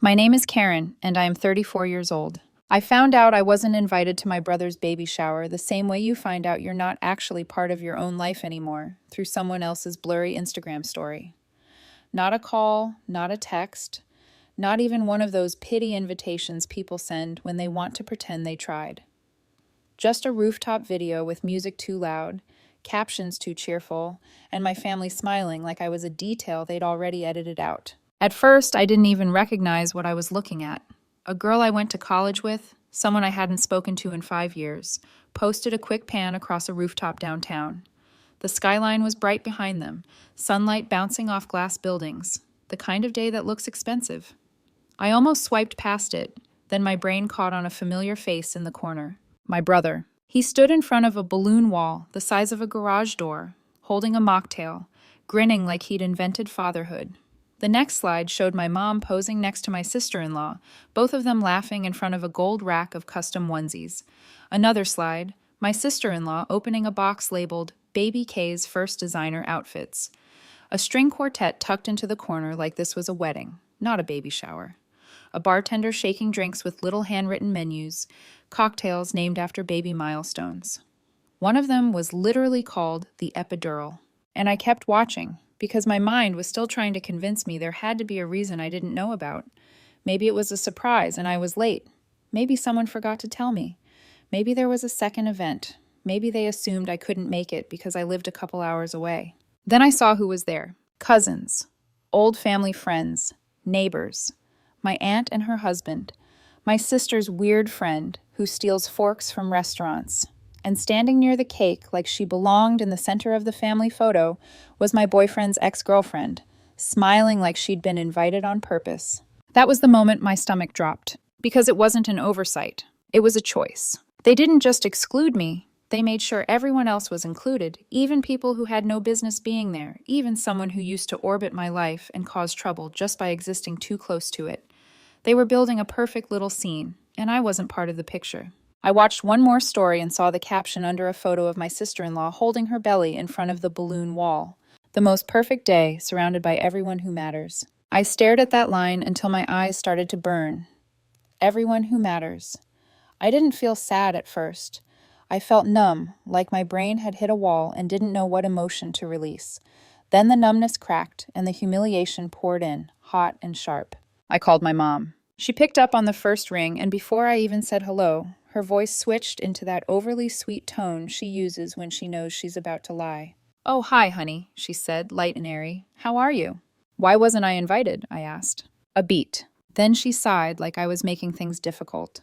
My name is Karen, and I am 34 years old. I found out I wasn't invited to my brother's baby shower the same way you find out you're not actually part of your own life anymore, through someone else's blurry Instagram story. Not a call, not a text, not even one of those pity invitations people send when they want to pretend they tried. Just a rooftop video with music too loud, captions too cheerful, and my family smiling like I was a detail they'd already edited out. At first, I didn't even recognize what I was looking at. A girl I went to college with, someone I hadn't spoken to in 5 years, posted a quick pan across a rooftop downtown. The skyline was bright behind them, sunlight bouncing off glass buildings, the kind of day that looks expensive. I almost swiped past it, then my brain caught on a familiar face in the corner. My brother. He stood in front of a balloon wall the size of a garage door, holding a mocktail, grinning like he'd invented fatherhood. The next slide showed my mom posing next to my sister-in-law, both of them laughing in front of a gold rack of custom onesies. Another slide, my sister-in-law opening a box labeled Baby K's First Designer Outfits. A string quartet tucked into the corner like this was a wedding, not a baby shower. A bartender shaking drinks with little handwritten menus, cocktails named after baby milestones. One of them was literally called the epidural. And I kept watching, because my mind was still trying to convince me there had to be a reason I didn't know about. Maybe it was a surprise and I was late. Maybe someone forgot to tell me. Maybe there was a second event. Maybe they assumed I couldn't make it because I lived a couple hours away. Then I saw who was there. Cousins, old family friends, neighbors, my aunt and her husband, my sister's weird friend who steals forks from restaurants. And standing near the cake like she belonged in the center of the family photo was my boyfriend's ex-girlfriend, smiling like she'd been invited on purpose. That was the moment my stomach dropped, because it wasn't an oversight. It was a choice. They didn't just exclude me, they made sure everyone else was included, even people who had no business being there, even someone who used to orbit my life and cause trouble just by existing too close to it. They were building a perfect little scene, and I wasn't part of the picture. I watched one more story and saw the caption under a photo of my sister-in-law holding her belly in front of the balloon wall. The most perfect day, surrounded by everyone who matters. I stared at that line until my eyes started to burn. Everyone who matters. I didn't feel sad at first. I felt numb, like my brain had hit a wall and didn't know what emotion to release. Then the numbness cracked and the humiliation poured in, hot and sharp. I called my mom. She picked up on the first ring, and before I even said hello, her voice switched into that overly sweet tone she uses when she knows she's about to lie. "Oh, hi, honey," she said, light and airy. "How are you?" "Why wasn't I invited?" I asked. A beat. Then she sighed like I was making things difficult.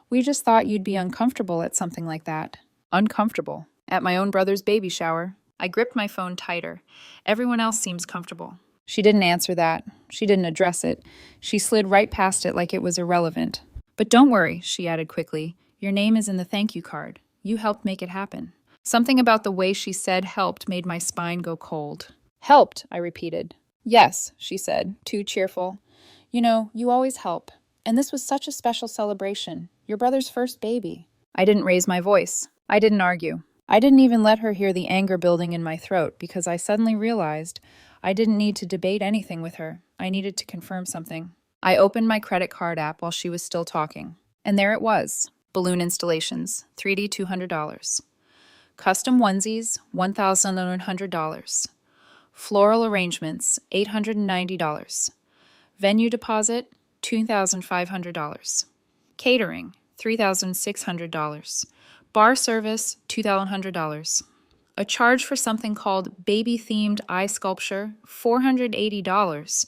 "We just thought you'd be uncomfortable at something like that." Uncomfortable? At my own brother's baby shower? I gripped my phone tighter. Everyone else seems comfortable. She didn't answer that. She didn't address it. She slid right past it like it was irrelevant. "But don't worry," she added quickly. "Your name is in the thank you card. You helped make it happen." Something about the way she said helped made my spine go cold. "Helped," I repeated. "Yes," she said, too cheerful. "You know, you always help. And this was such a special celebration. Your brother's first baby." I didn't raise my voice. I didn't argue. I didn't even let her hear the anger building in my throat because I suddenly realized I didn't need to debate anything with her. I needed to confirm something. I opened my credit card app while she was still talking. And there it was. Balloon installations, 3D $200. Custom onesies, $1,100. Floral arrangements, $890. Venue deposit, $2,500. Catering, $3,600. Bar service, $2,100. A charge for something called baby-themed eye sculpture, $480,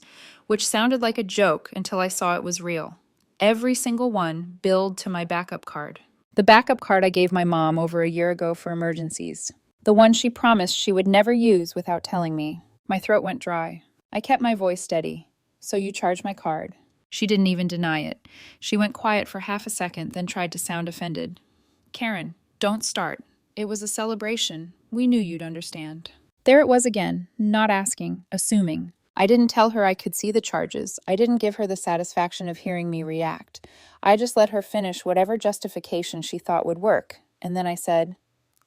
which sounded like a joke until I saw it was real. Every single one billed to my backup card. The backup card I gave my mom over a year ago for emergencies. The one she promised she would never use without telling me. My throat went dry. I kept my voice steady. "So you charge my card." She didn't even deny it. She went quiet for half a second, then tried to sound offended. "Karen, don't start. It was a celebration. We knew you'd understand." There it was again, not asking, assuming. I didn't tell her I could see the charges. I didn't give her the satisfaction of hearing me react. I just let her finish whatever justification she thought would work. And then I said,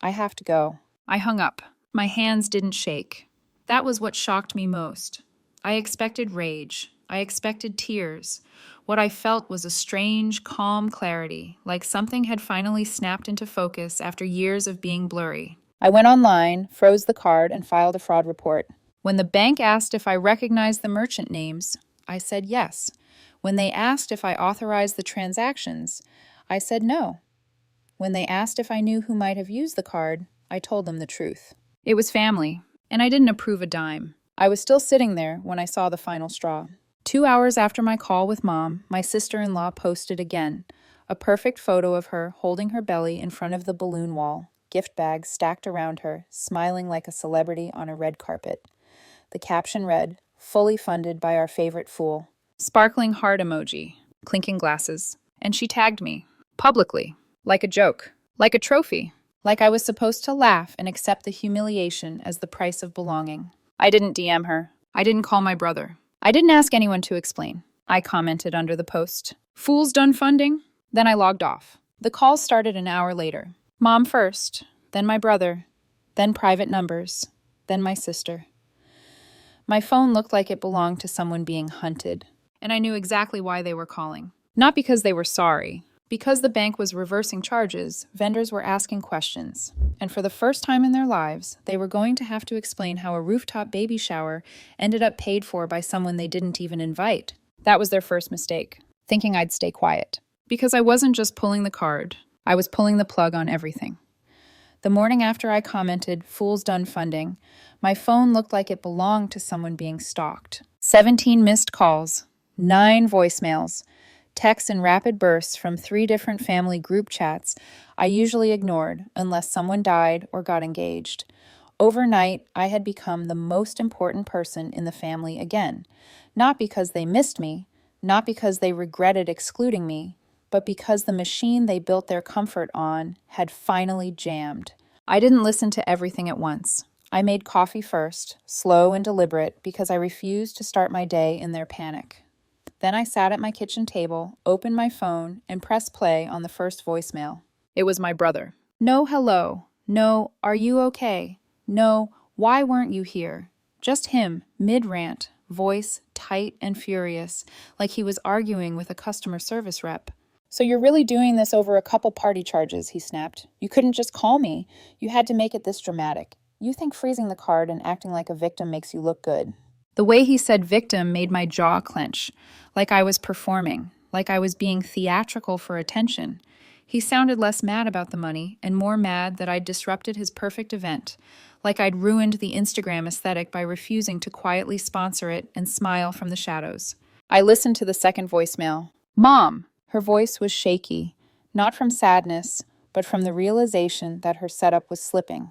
"I have to go." I hung up. My hands didn't shake. That was what shocked me most. I expected rage. I expected tears. What I felt was a strange, calm clarity, like something had finally snapped into focus after years of being blurry. I went online, froze the card, and filed a fraud report. When the bank asked if I recognized the merchant names, I said yes. When they asked if I authorized the transactions, I said no. When they asked if I knew who might have used the card, I told them the truth. It was family, and I didn't approve a dime. I was still sitting there when I saw the final straw. 2 hours after my call with Mom, my sister-in-law posted again, a perfect photo of her holding her belly in front of the balloon wall, gift bags stacked around her, smiling like a celebrity on a red carpet. The caption read, "Fully funded by our favorite fool." Sparkling heart emoji, clinking glasses. And she tagged me, publicly, like a joke, like a trophy, like I was supposed to laugh and accept the humiliation as the price of belonging. I didn't DM her. I didn't call my brother. I didn't ask anyone to explain. I commented under the post, "Fool's done funding?" Then I logged off. The calls started an hour later. Mom first, then my brother, then private numbers, then my sister. My phone looked like it belonged to someone being hunted, and I knew exactly why they were calling. Not because they were sorry. Because the bank was reversing charges, vendors were asking questions. And for the first time in their lives, they were going to have to explain how a rooftop baby shower ended up paid for by someone they didn't even invite. That was their first mistake, thinking I'd stay quiet. Because I wasn't just pulling the card, I was pulling the plug on everything. The morning after I commented, "Fool's done funding," my phone looked like it belonged to someone being stalked. 17 missed calls, 9 voicemails, texts in rapid bursts from 3 different family group chats I usually ignored unless someone died or got engaged. Overnight, I had become the most important person in the family again, not because they missed me, not because they regretted excluding me, but because the machine they built their comfort on had finally jammed. I didn't listen to everything at once. I made coffee first, slow and deliberate, because I refused to start my day in their panic. Then I sat at my kitchen table, opened my phone, and pressed play on the first voicemail. It was my brother. No hello. No, are you okay? No, why weren't you here? Just him, mid-rant, voice tight and furious, like he was arguing with a customer service rep. "So you're really doing this over a couple party charges," he snapped. "You couldn't just call me. You had to make it this dramatic. You think freezing the card and acting like a victim makes you look good." The way he said victim made my jaw clench, like I was performing, like I was being theatrical for attention. He sounded less mad about the money and more mad that I'd disrupted his perfect event, like I'd ruined the Instagram aesthetic by refusing to quietly sponsor it and smile from the shadows. I listened to the second voicemail. "Mom!" Her voice was shaky, not from sadness, but from the realization that her setup was slipping.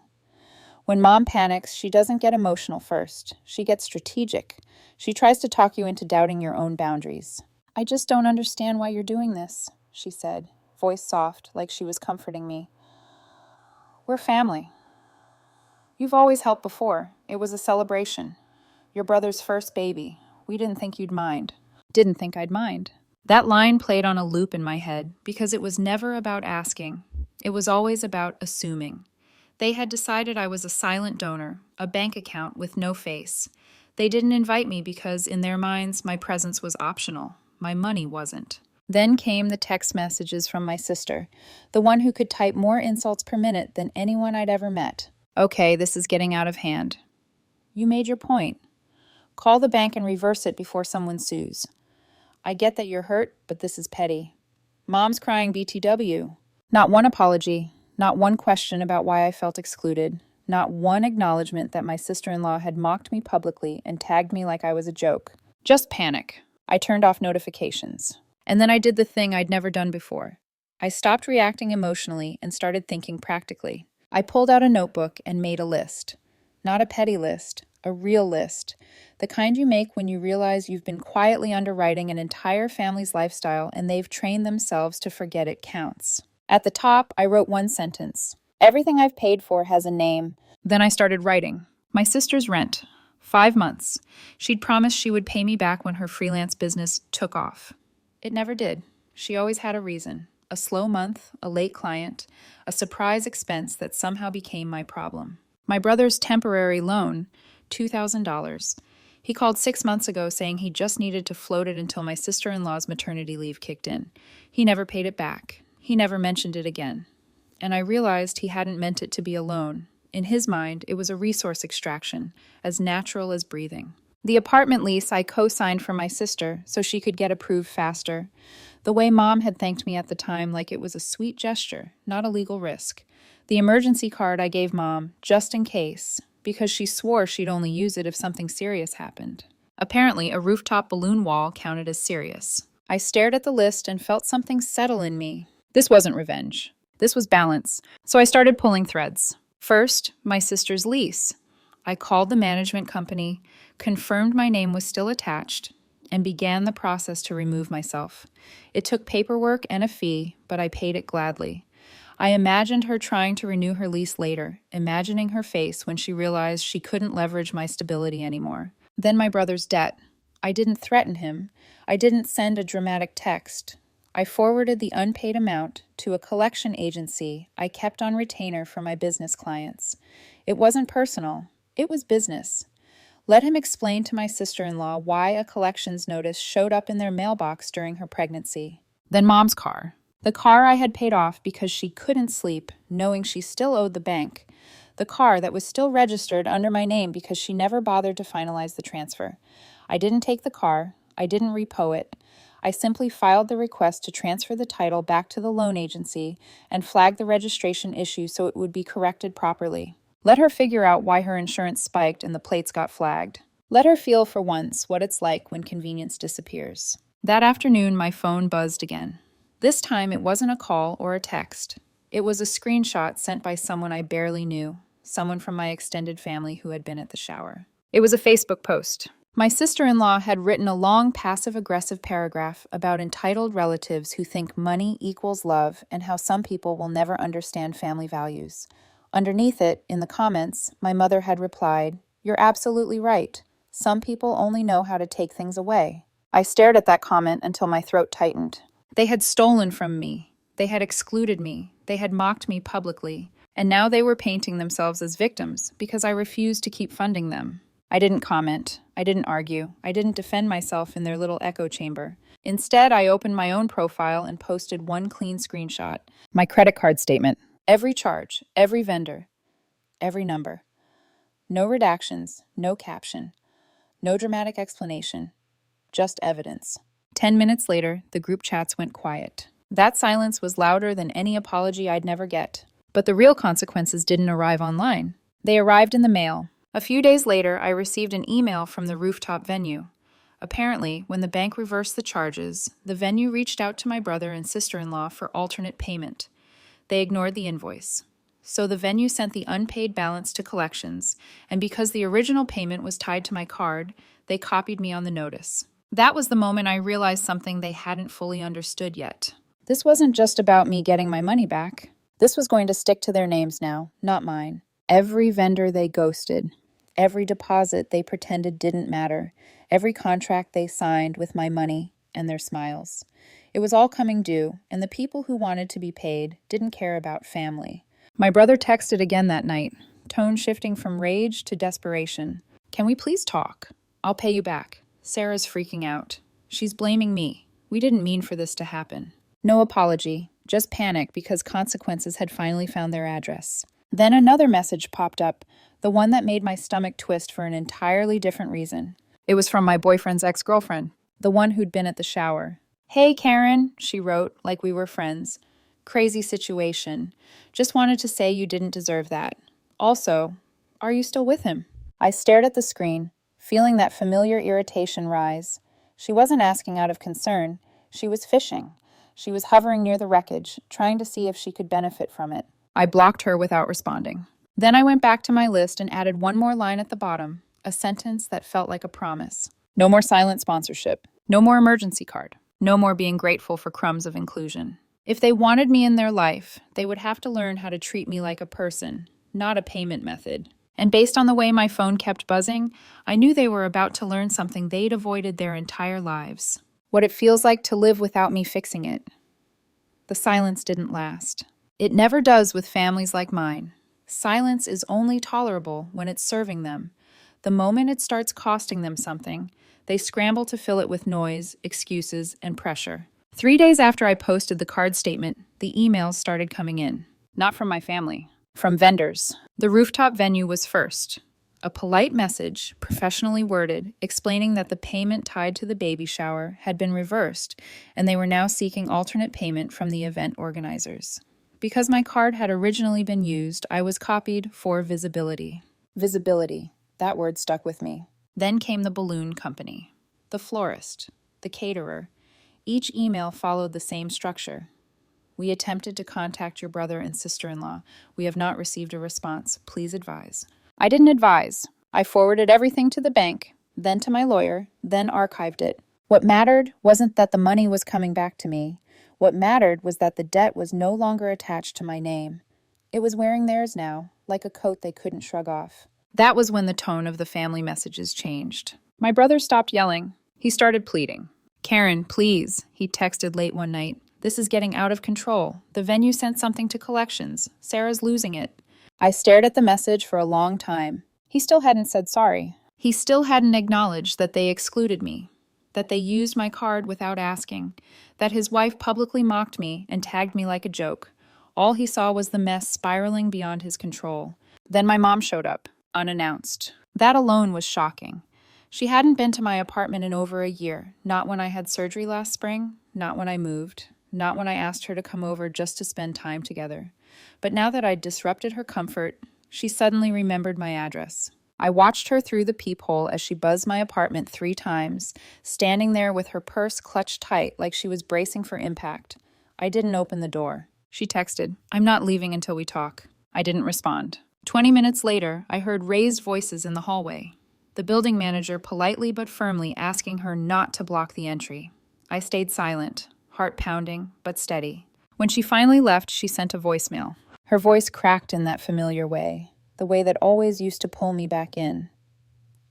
When Mom panics, she doesn't get emotional first. She gets strategic. She tries to talk you into doubting your own boundaries. "I just don't understand why you're doing this," she said, voice soft, like she was comforting me. "We're family. You've always helped before. It was a celebration. Your brother's first baby. We didn't think you'd mind." Didn't think I'd mind. That line played on a loop in my head because it was never about asking. It was always about assuming. They had decided I was a silent donor, a bank account with no face. They didn't invite me because, in their minds, my presence was optional. My money wasn't. Then came the text messages from my sister, the one who could type more insults per minute than anyone I'd ever met. "Okay, this is getting out of hand. You made your point. Call the bank and reverse it before someone sues. I get that you're hurt, but this is petty. Mom's crying BTW. Not one apology, not one question about why I felt excluded, not one acknowledgement that my sister-in-law had mocked me publicly and tagged me like I was a joke. Just panic. I turned off notifications. And then I did the thing I'd never done before. I stopped reacting emotionally and started thinking practically. I pulled out a notebook and made a list. Not a petty list, a real list. The kind you make when you realize you've been quietly underwriting an entire family's lifestyle and they've trained themselves to forget it counts. At the top, I wrote one sentence. Everything I've paid for has a name. Then I started writing. My sister's rent. 5 months. She'd promised she would pay me back when her freelance business took off. It never did. She always had a reason. A slow month, a late client, a surprise expense that somehow became my problem. My brother's temporary loan, $2,000. He called 6 months ago saying he just needed to float it until my sister-in-law's maternity leave kicked in. He never paid it back. He never mentioned it again. And I realized he hadn't meant it to be a loan. In his mind, it was a resource extraction, as natural as breathing. The apartment lease I co-signed for my sister so she could get approved faster. The way Mom had thanked me at the time, like it was a sweet gesture, not a legal risk. The emergency card I gave Mom, just in case, because she swore she'd only use it if something serious happened. Apparently, a rooftop balloon wall counted as serious. I stared at the list and felt something settle in me. This wasn't revenge. This was balance. So I started pulling threads. First, my sister's lease. I called the management company, confirmed my name was still attached, and began the process to remove myself. It took paperwork and a fee, but I paid it gladly. I imagined her trying to renew her lease later, imagining her face when she realized she couldn't leverage my stability anymore. Then my brother's debt. I didn't threaten him. I didn't send a dramatic text. I forwarded the unpaid amount to a collection agency I kept on retainer for my business clients. It wasn't personal. It was business. Let him explain to my sister-in-law why a collections notice showed up in their mailbox during her pregnancy. Then Mom's car. The car I had paid off because she couldn't sleep, knowing she still owed the bank. The car that was still registered under my name because she never bothered to finalize the transfer. I didn't take the car. I didn't repo it. I simply filed the request to transfer the title back to the loan agency and flagged the registration issue so it would be corrected properly. Let her figure out why her insurance spiked and the plates got flagged. Let her feel for once what it's like when convenience disappears. That afternoon, my phone buzzed again. This time, it wasn't a call or a text. It was a screenshot sent by someone I barely knew, someone from my extended family who had been at the shower. It was a Facebook post. My sister-in-law had written a long passive-aggressive paragraph about entitled relatives who think money equals love and how some people will never understand family values. Underneath it, in the comments, my mother had replied, "You're absolutely right. Some people only know how to take things away." I stared at that comment until my throat tightened. They had stolen from me. They had excluded me. They had mocked me publicly. And now they were painting themselves as victims because I refused to keep funding them. I didn't comment. I didn't argue. I didn't defend myself in their little echo chamber. Instead, I opened my own profile and posted one clean screenshot. My credit card statement. Every charge, every vendor, every number. No redactions, no caption, no dramatic explanation, just evidence. 10 minutes later, the group chats went quiet. That silence was louder than any apology I'd never get. But the real consequences didn't arrive online. They arrived in the mail. A few days later, I received an email from the Rooftop venue. Apparently, when the bank reversed the charges, the venue reached out to my brother and sister-in-law for alternate payment. They ignored the invoice. So the venue sent the unpaid balance to collections, and because the original payment was tied to my card, they copied me on the notice. That was the moment I realized something they hadn't fully understood yet. This wasn't just about me getting my money back. This was going to stick to their names now, not mine. Every vendor they ghosted, every deposit they pretended didn't matter, every contract they signed with my money and their smiles. It was all coming due, and the people who wanted to be paid didn't care about family. My brother texted again that night, tone shifting from rage to desperation. "Can we please talk? I'll pay you back. Sarah's freaking out. She's blaming me. We didn't mean for this to happen." No apology, just panic because consequences had finally found their address. Then another message popped up, the one that made my stomach twist for an entirely different reason. It was from my boyfriend's ex-girlfriend, the one who'd been at the shower. "Hey, Karen," she wrote, like we were friends. "Crazy situation. Just wanted to say you didn't deserve that. Also, are you still with him?" I stared at the screen, feeling that familiar irritation rise. She wasn't asking out of concern. She was fishing. She was hovering near the wreckage, trying to see if she could benefit from it. I blocked her without responding. Then I went back to my list and added one more line at the bottom, a sentence that felt like a promise. No more silent sponsorship. No more emergency card. No more being grateful for crumbs of inclusion. If they wanted me in their life, they would have to learn how to treat me like a person, not a payment method. And based on the way my phone kept buzzing, I knew they were about to learn something they'd avoided their entire lives. What it feels like to live without me fixing it. The silence didn't last. It never does with families like mine. Silence is only tolerable when it's serving them. The moment it starts costing them something, they scramble to fill it with noise, excuses, and pressure. 3 days after I posted the card statement, the emails started coming in. Not from my family, from vendors. The Rooftop venue was first. A polite message, professionally worded, explaining that the payment tied to the baby shower had been reversed and they were now seeking alternate payment from the event organizers. Because my card had originally been used, I was copied for visibility. Visibility. That word stuck with me. Then came the balloon company, the florist, the caterer. Each email followed the same structure. We attempted to contact your brother and sister-in-law. We have not received a response. Please advise. I didn't advise. I forwarded everything to the bank, then to my lawyer, then archived it. What mattered wasn't that the money was coming back to me. What mattered was that the debt was no longer attached to my name. It was wearing theirs now, like a coat they couldn't shrug off. That was when the tone of the family messages changed. My brother stopped yelling. He started pleading. "Karen, please," he texted late one night. "This is getting out of control. The venue sent something to collections. Sarah's losing it." I stared at the message for a long time. He still hadn't said sorry. He still hadn't acknowledged that they excluded me, that they used my card without asking, that his wife publicly mocked me and tagged me like a joke. All he saw was the mess spiraling beyond his control. Then my mom showed up, unannounced. That alone was shocking. She hadn't been to my apartment in over a year, not when I had surgery last spring, not when I moved, not when I asked her to come over just to spend time together. But now that I'd disrupted her comfort, she suddenly remembered my address. I watched her through the peephole as she buzzed my apartment 3 times, standing there with her purse clutched tight like she was bracing for impact. I didn't open the door. She texted, "I'm not leaving until we talk." I didn't respond. 20 minutes later, I heard raised voices in the hallway. The building manager politely but firmly asking her not to block the entry. I stayed silent, heart pounding, but steady. When she finally left, she sent a voicemail. Her voice cracked in that familiar way, the way that always used to pull me back in.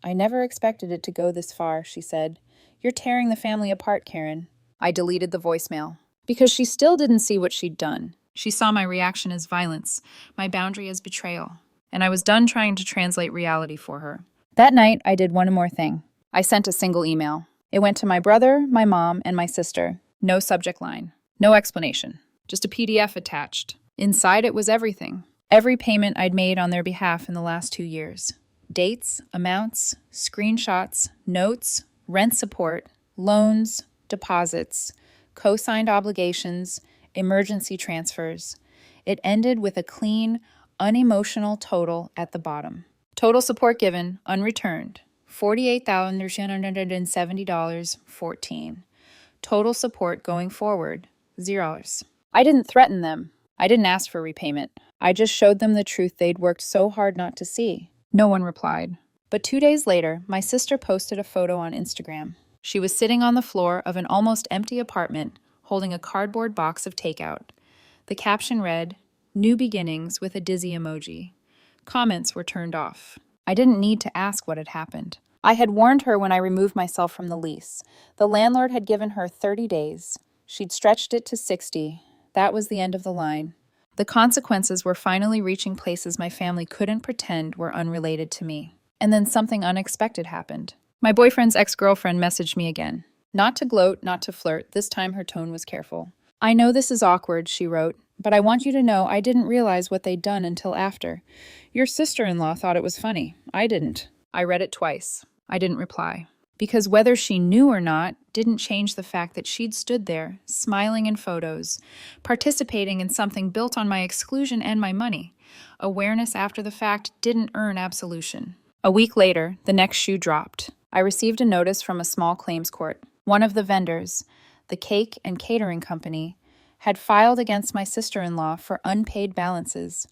"I never expected it to go this far," she said. "You're tearing the family apart, Karen." I deleted the voicemail, because she still didn't see what she'd done. She saw my reaction as violence, my boundary as betrayal, and I was done trying to translate reality for her. That night, I did one more thing. I sent a single email. It went to my brother, my mom, and my sister. No subject line. No explanation. Just a PDF attached. Inside it was everything. Every payment I'd made on their behalf in the last 2 years. Dates, amounts, screenshots, notes, rent support, loans, deposits, co-signed obligations, emergency transfers. It ended with a clean, unemotional total at the bottom. Total support given, unreturned, $48,970.14. Total support going forward, $0. I didn't threaten them. I didn't ask for repayment. I just showed them the truth they'd worked so hard not to see. No one replied. But 2 days later, my sister posted a photo on Instagram. She was sitting on the floor of an almost empty apartment, holding a cardboard box of takeout. The caption read, "New beginnings," with a dizzy emoji. Comments were turned off. I didn't need to ask what had happened. I had warned her when I removed myself from the lease. The landlord had given her 30 days. She'd stretched it to 60. That was the end of the line. The consequences were finally reaching places my family couldn't pretend were unrelated to me. And then something unexpected happened. My boyfriend's ex-girlfriend messaged me again. Not to gloat, not to flirt. This time her tone was careful. "I know this is awkward," she wrote, "but I want you to know I didn't realize what they'd done until after. Your sister-in-law thought it was funny. I didn't." I read it twice. I didn't reply. Because whether she knew or not didn't change the fact that she'd stood there, smiling in photos, participating in something built on my exclusion and my money. Awareness after the fact didn't earn absolution. A week later, the next shoe dropped. I received a notice from a small claims court. One of the vendors, the cake and catering company, had filed against my sister-in-law for unpaid balances.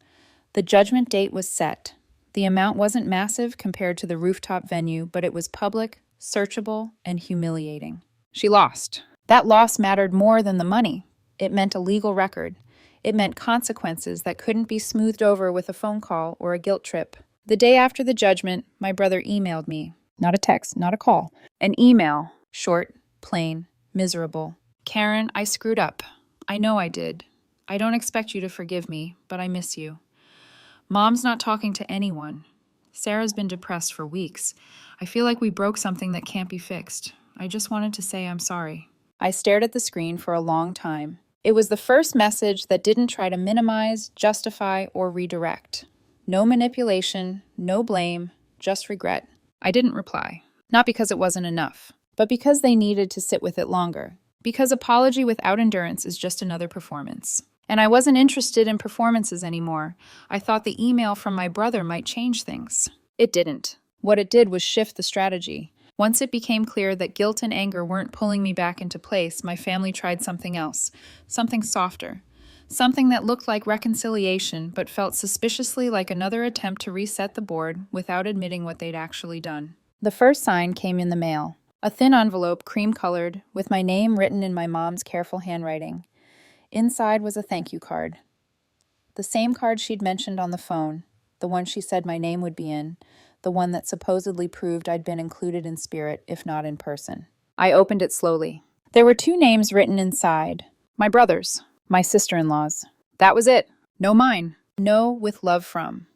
The judgment date was set. The amount wasn't massive compared to the Rooftop venue, but it was public, searchable, and humiliating. She lost. That loss mattered more than the money. It meant a legal record. It meant consequences that couldn't be smoothed over with a phone call or a guilt trip. The day after the judgment, my brother emailed me. Not a text, not a call. An email. Short, plain, miserable. "Karen, I screwed up. I know I did. I don't expect you to forgive me, but I miss you. Mom's not talking to anyone. Sarah's been depressed for weeks. I feel like we broke something that can't be fixed. I just wanted to say I'm sorry. I stared at the screen for a long time. It was the first message that didn't try to minimize, justify, or redirect. No manipulation, no blame, just regret. I didn't reply. Not because it wasn't enough, but because they needed to sit with it longer. Because apology without endurance is just another performance. And I wasn't interested in performances anymore. I thought the email from my brother might change things. It didn't. What it did was shift the strategy. Once it became clear that guilt and anger weren't pulling me back into place, my family tried something else, something softer. Something that looked like reconciliation, but felt suspiciously like another attempt to reset the board without admitting what they'd actually done. The first sign came in the mail. A thin envelope, cream-colored, with my name written in my mom's careful handwriting. Inside was a thank you card. The same card she'd mentioned on the phone, the one she said my name would be in, the one that supposedly proved I'd been included in spirit, if not in person. I opened it slowly. There were 2 names written inside. My brother's. My sister-in-law's. That was it. No mine. No with love from.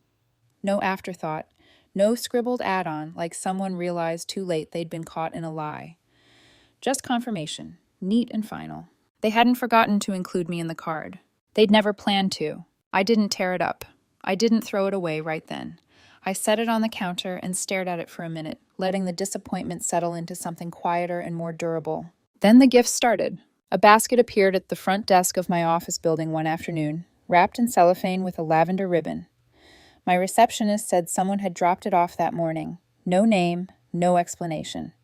No afterthought. No scribbled add-on like someone realized too late they'd been caught in a lie. Just confirmation. Neat and final. They hadn't forgotten to include me in the card. They'd never planned to. I didn't tear it up. I didn't throw it away right then. I set it on the counter and stared at it for a minute, letting the disappointment settle into something quieter and more durable. Then the gifts started. A basket appeared at the front desk of my office building one afternoon, wrapped in cellophane with a lavender ribbon. My receptionist said someone had dropped it off that morning. No name, no explanation.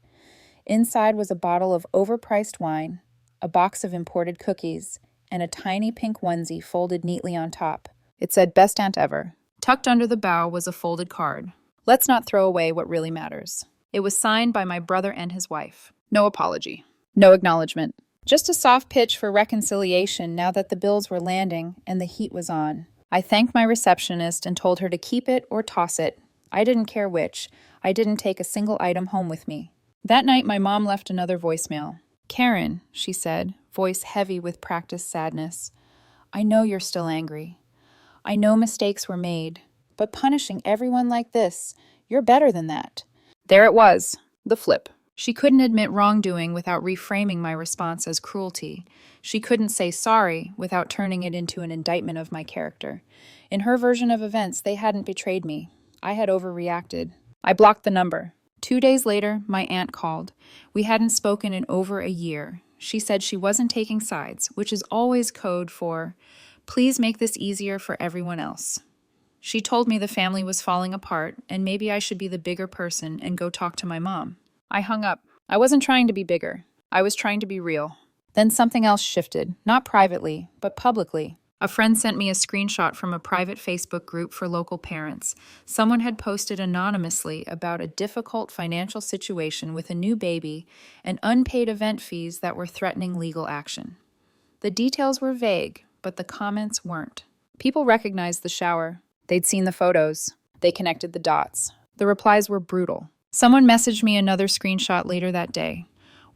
Inside was a bottle of overpriced wine, a box of imported cookies, and a tiny pink onesie folded neatly on top. It said, "Best aunt ever." Tucked under the bow was a folded card. Let's not throw away what really matters. It was signed by my brother and his wife. No apology. No acknowledgement. Just a soft pitch for reconciliation now that the bills were landing and the heat was on. I thanked my receptionist and told her to keep it or toss it. I didn't care which. I didn't take a single item home with me. That night, my mom left another voicemail. "Karen," she said, voice heavy with practiced sadness, "I know you're still angry. I know mistakes were made, but punishing everyone like this, you're better than that." There it was, the flip. She couldn't admit wrongdoing without reframing my response as cruelty. She couldn't say sorry without turning it into an indictment of my character. In her version of events, they hadn't betrayed me. I had overreacted. I blocked the number. 2 days later, my aunt called. We hadn't spoken in over a year. She said she wasn't taking sides, which is always code for, "Please make this easier for everyone else." She told me the family was falling apart and maybe I should be the bigger person and go talk to my mom. I hung up. I wasn't trying to be bigger. I was trying to be real. Then something else shifted, not privately, but publicly. A friend sent me a screenshot from a private Facebook group for local parents. Someone had posted anonymously about a difficult financial situation with a new baby and unpaid event fees that were threatening legal action. The details were vague, but the comments weren't. People recognized the shower. They'd seen the photos. They connected the dots. The replies were brutal. Someone messaged me another screenshot later that day.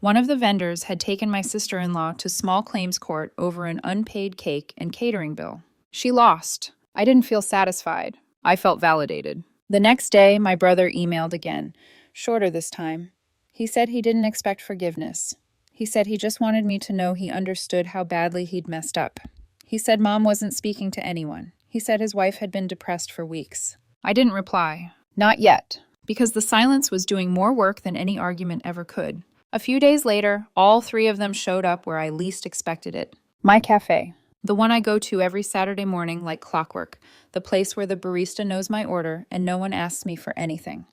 One of the vendors had taken my sister-in-law to small claims court over an unpaid cake and catering bill. She lost. I didn't feel satisfied. I felt validated. The next day, my brother emailed again, shorter this time. He said he didn't expect forgiveness. He said he just wanted me to know he understood how badly he'd messed up. He said Mom wasn't speaking to anyone. He said his wife had been depressed for weeks. I didn't reply. Not yet. Because the silence was doing more work than any argument ever could. A few days later, all 3 of them showed up where I least expected it. My cafe. The one I go to every Saturday morning like clockwork. The place where the barista knows my order and no one asks me for anything.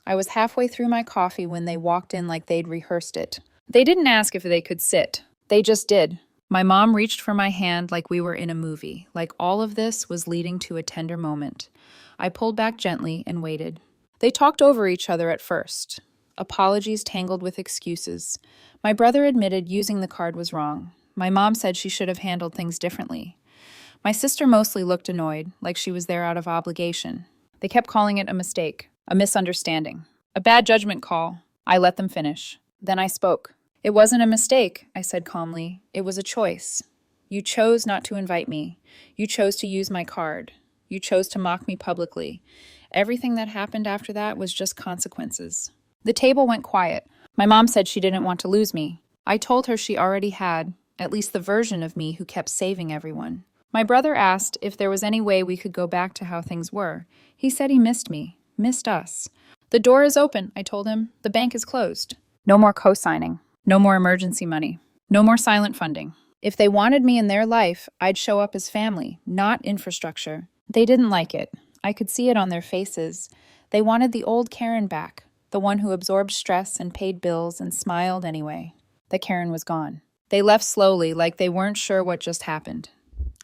I was halfway through my coffee when they walked in like they'd rehearsed it. They didn't ask if they could sit. They just did. My mom reached for my hand like we were in a movie, like all of this was leading to a tender moment. I pulled back gently and waited. They talked over each other at first. Apologies tangled with excuses. My brother admitted using the card was wrong. My mom said she should have handled things differently. My sister mostly looked annoyed, like she was there out of obligation. They kept calling it a mistake, a misunderstanding, a bad judgment call. I let them finish. Then I spoke. "It wasn't a mistake," I said calmly. "It was a choice. You chose not to invite me. You chose to use my card. You chose to mock me publicly. Everything that happened after that was just consequences. The table went quiet. My mom said she didn't want to lose me. I told her she already had, at least the version of me who kept saving everyone. My brother asked if there was any way we could go back to how things were. He said he missed me, missed us. The door is open, I told him. The bank is closed. No more co-signing. No more emergency money. No more silent funding. If they wanted me in their life, I'd show up as family, not infrastructure. They didn't like it. I could see it on their faces. They wanted the old Karen back, the one who absorbed stress and paid bills and smiled anyway. The Karen was gone. They left slowly, like they weren't sure what just happened.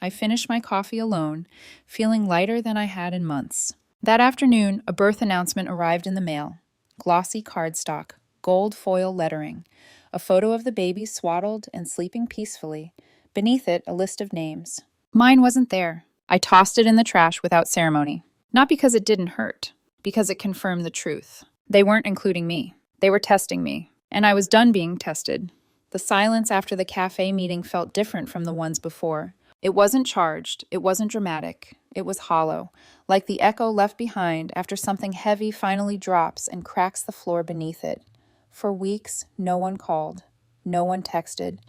I finished my coffee alone, feeling lighter than I had in months. That afternoon, a birth announcement arrived in the mail. Glossy cardstock, gold foil lettering, a photo of the baby swaddled and sleeping peacefully. Beneath it, a list of names. Mine wasn't there. I tossed it in the trash without ceremony. Not because it didn't hurt, because it confirmed the truth. They weren't including me. They were testing me, and I was done being tested. The silence after the cafe meeting felt different from the ones before. It wasn't charged, it wasn't dramatic, it was hollow, like the echo left behind after something heavy finally drops and cracks the floor beneath it. For weeks, no one called, no one texted,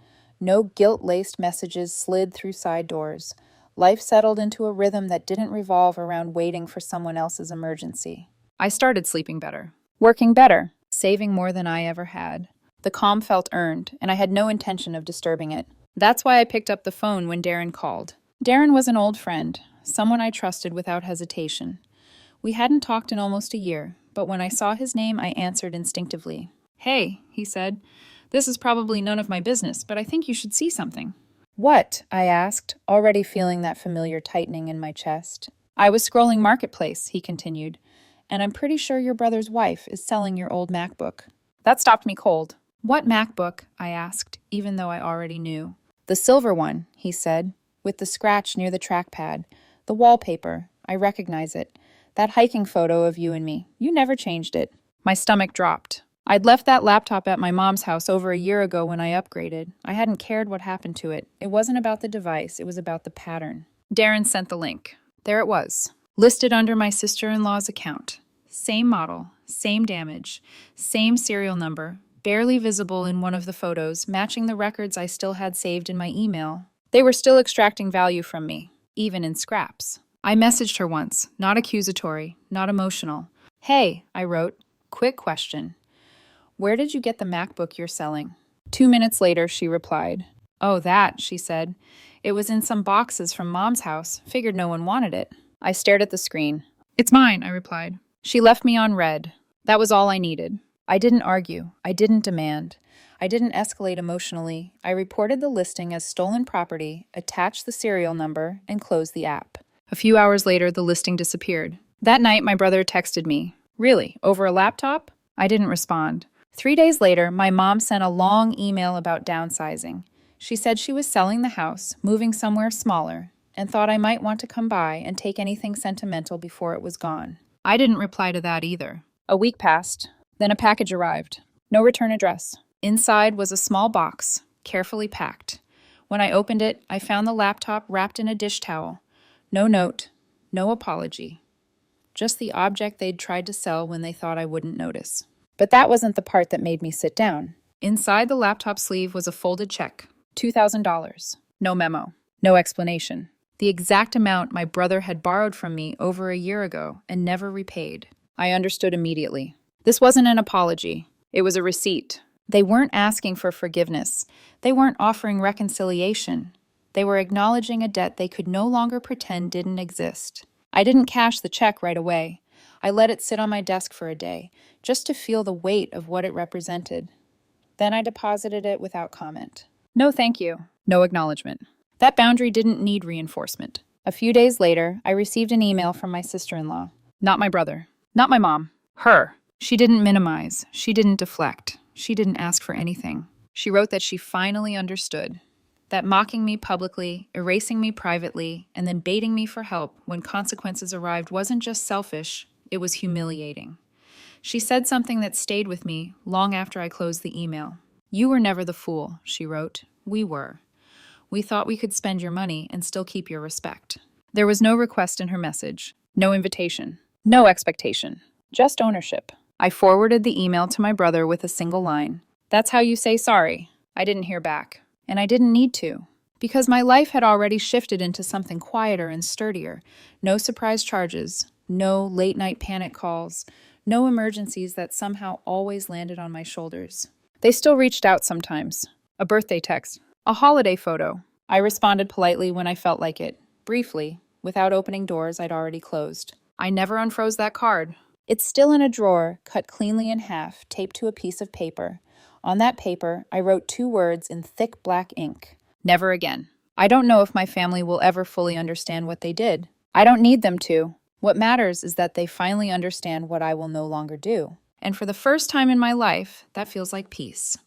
no guilt-laced messages slid through side doors. Life settled into a rhythm that didn't revolve around waiting for someone else's emergency. I started sleeping better, working better, saving more than I ever had. The calm felt earned, and I had no intention of disturbing it. That's why I picked up the phone when Darren called. Darren was an old friend, someone I trusted without hesitation. We hadn't talked in almost a year, but when I saw his name, I answered instinctively. "Hey," he said, "this is probably none of my business, but I think you should see something." "What?" I asked, already feeling that familiar tightening in my chest. "I was scrolling Marketplace," he continued, "and I'm pretty sure your brother's wife is selling your old MacBook." That stopped me cold. "What MacBook?" I asked, even though I already knew. "The silver one," he said, with the scratch near the trackpad. "The wallpaper. I recognize it. That hiking photo of you and me. You never changed it." My stomach dropped. I'd left that laptop at my mom's house over a year ago when I upgraded. I hadn't cared what happened to it. It wasn't about the device, it was about the pattern. Darren sent the link. There it was, listed under my sister-in-law's account. Same model, same damage, same serial number, barely visible in one of the photos, matching the records I still had saved in my email. They were still extracting value from me, even in scraps. I messaged her once, not accusatory, not emotional. "Hey," I wrote, "quick question. Where did you get the MacBook you're selling?" 2 minutes later, she replied. "Oh, that," she said. "It was in some boxes from Mom's house. Figured no one wanted it." I stared at the screen. "It's mine," I replied. She left me on red. That was all I needed. I didn't argue. I didn't demand. I didn't escalate emotionally. I reported the listing as stolen property, attached the serial number, and closed the app. A few hours later, the listing disappeared. That night, my brother texted me. "Really? Over a laptop?" I didn't respond. 3 days later, my mom sent a long email about downsizing. She said she was selling the house, moving somewhere smaller, and thought I might want to come by and take anything sentimental before it was gone. I didn't reply to that either. A week passed. Then a package arrived. No return address. Inside was a small box, carefully packed. When I opened it, I found the laptop wrapped in a dish towel. No note, no apology. Just the object they'd tried to sell when they thought I wouldn't notice. But that wasn't the part that made me sit down. Inside the laptop sleeve was a folded check. $2,000. No memo. No explanation. The exact amount my brother had borrowed from me over a year ago and never repaid. I understood immediately. This wasn't an apology. It was a receipt. They weren't asking for forgiveness. They weren't offering reconciliation. They were acknowledging a debt they could no longer pretend didn't exist. I didn't cash the check right away. I let it sit on my desk for a day, just to feel the weight of what it represented. Then I deposited it without comment. No thank you. No acknowledgement. That boundary didn't need reinforcement. A few days later, I received an email from my sister-in-law. Not my brother. Not my mom. Her. She didn't minimize. She didn't deflect. She didn't ask for anything. She wrote that she finally understood. That mocking me publicly, erasing me privately, and then baiting me for help when consequences arrived wasn't just selfish, it was humiliating. She said something that stayed with me long after I closed the email. "You were never the fool," she wrote. "We were. We thought we could spend your money and still keep your respect." There was no request in her message, no invitation, No expectation, just ownership. I forwarded the email to my brother with a single line. That's how you say sorry. I didn't hear back. And I didn't need to. Because my life had already shifted into something quieter and sturdier. No surprise charges, no late night panic calls, no emergencies that somehow always landed on my shoulders. They still reached out sometimes. A birthday text, a holiday photo. I responded politely when I felt like it, briefly, without opening doors I'd already closed. I never unfroze that card. It's still in a drawer, cut cleanly in half, taped to a piece of paper. On that paper, I wrote 2 words in thick black ink. Never again. I don't know if my family will ever fully understand what they did. I don't need them to. What matters is that they finally understand what I will no longer do. And for the first time in my life, that feels like peace.